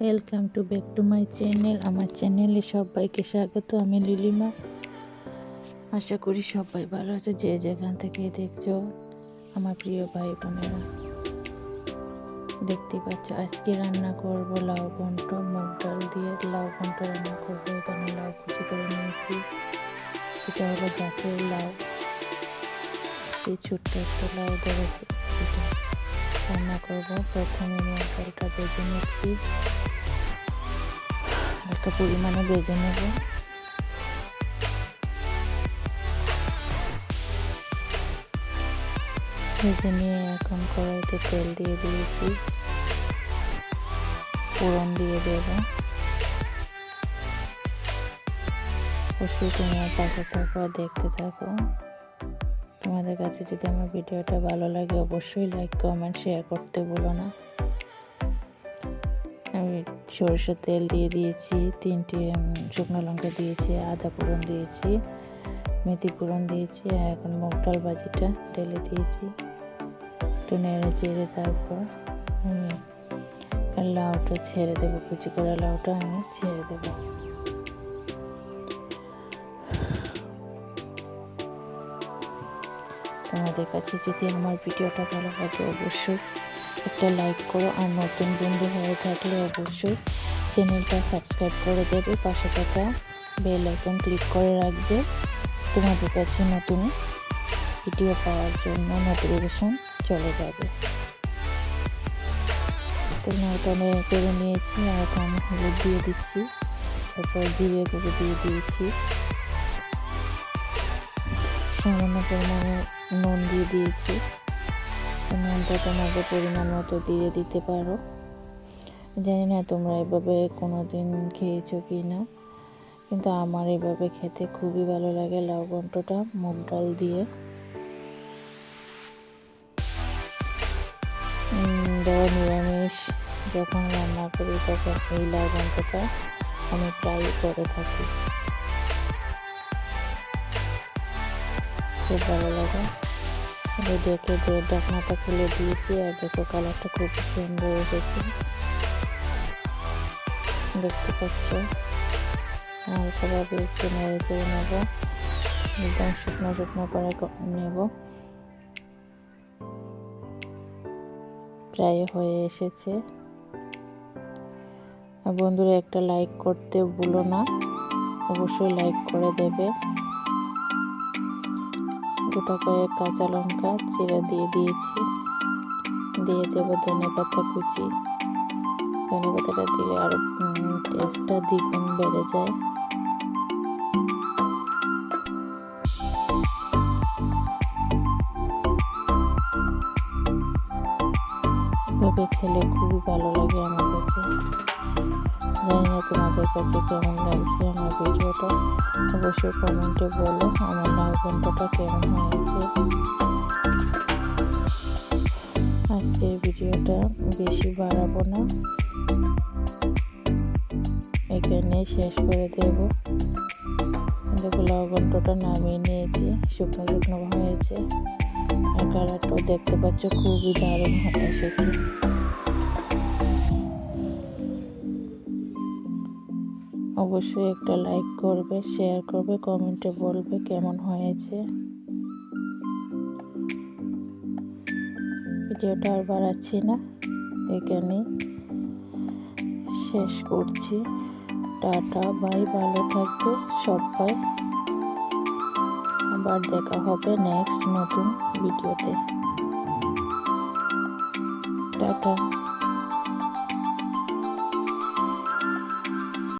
Welcome to back to my channel. আমার চ্যানেলে সবাইকে স্বাগত। আমি লিলিমা। আশা করি সবাই ভালো আছে, যে যেখান থেকে দেখছো আমার প্রিয় ভাই বোনেরা। দেখতে পাচ্ছ আজকে রান্না করব লাউ ঘন্ট, মুগ ডাল দিয়ে লাউ ঘন্ট রান্না করবো। এখানে লাউ কুচি করে নিয়েছি, এটা হলো গাছের লাউ। এই ছোট্ট একটা লাউ ধরেছে, এটা রান্না করবো। প্রথমে মুগ ডালটা ভেজে নিচ্ছি, হালকা পরিমাণে ভেজে নেব। ভেজে নিয়ে এখন কড়াইতে তেল দিয়ে দিয়েছি, ফোড়ন দিয়ে দেবো। অবশ্যই তুমি পাশে থাকো, দেখতে থাকো। তোমাদের কাছে যদি আমার ভিডিওটা ভালো লাগে অবশ্যই লাইক কমেন্ট শেয়ার করতে ভুলো না। আমি সরষের তেল দিয়ে দিয়েছি, 3টে শুকনো লঙ্কা দিয়েছি, আদা ফোড়ন দিয়েছি, মেথি ফোড়ন দিয়েছি। এখন মুগ ডাল ভাজিটা ঢেলে দিয়েছি, একটু নেড়ে চেড়ে তারপর আমি লাউটা ছেড়ে দেবো। কুচি করা লাউটা আমি ছেড়ে দেবো। তোমাদের কাছে যদি আমার ভিডিওটা ভালো লাগে অবশ্যই একটা লাইক করো, আর নতুন বন্ধু হয়ে থাকলে অবশ্যই চ্যানেলটা সাবস্ক্রাইব করে দেবে। পাশে থাকা বেল আইকন ক্লিক করে রাখবে, তোমাদের কাছে নতুন ভিডিও পাওয়ার জন্য নোটিফিকেশন চলে যাবে। তো লাউটা করে নিয়েছি, আর এখন হলুদ দিয়ে দিচ্ছি, তারপর জিরে গুঁড়ো দিয়ে দিয়েছি, সামান্য পরিমাণে নুন দিয়ে দিয়েছি। নুনটা তোমাদের পরিমাণ মতো দিয়ে দিতে পারো। জানি না তোমরা এভাবে কোনোদিন খেয়েছো কি না, কিন্তু আমার এভাবে খেতে খুবই ভালো লাগে লাউ ঘন্টটা মুগ ডাল দিয়ে। নিরামিষ যখন রান্না করি তখন এই লাউ ঘন্টটা আমি প্রায় করে থাকি, খুব ভালো লাগে। দেখে ঢাকনাটা খুলে দিয়েছি, আর দেখো কালারটা খুব সুন্দর এসেছে, দেখতে পাচ্ছ। হালকাভাবে একটু নেড়ে চেড়ে নেব, একদম শুকনো শুকনো করে নেব। প্রায় হয়ে এসেছে। বন্ধুরা একটা লাইক করতে ভুলো না, অবশ্যই লাইক করে দেবে। গোটা কয়েক কাঁচা লঙ্কা চিড়ে দিয়ে দিয়েছি, দিয়ে দেবো ধনেপাতা কুচি। ধনেপাতাটা দিলে আরো টেস্টটা দ্বিগুণ বেড়ে যায়। এভাবে খেলে খুবই ভালো লাগে আমার কাছে। জানি না তোমাদের কাছে কেমন লাগছে আমার ভিডিওটা, অবশ্যই কমেন্টে বলো আমার লাউ ঘন্টটা কেমন হয়েছে। আজকের ভিডিওটা বেশি বাড়াবো না, এখানে শেষ করে দেব। দেখো লাউ ঘন্টটা নামিয়ে নিয়েছি, শুকনো শুকনো হয়েছে, আর কালারটাও দেখতে পাচ্ছ খুবই দারুণ এসেছে। অবশ্যই একটা লাইক করবে, শেয়ার করবে, কমেন্টে বলবে কেমন হয়েছে। ভিডিওটা আর বাড়াচ্ছি না, এখানেই শেষ করছি। টাটা বাই, ভালো থাকবে সবাই। আবার দেখা হবে নেক্সট নতুন ভিডিওতে। টাটা।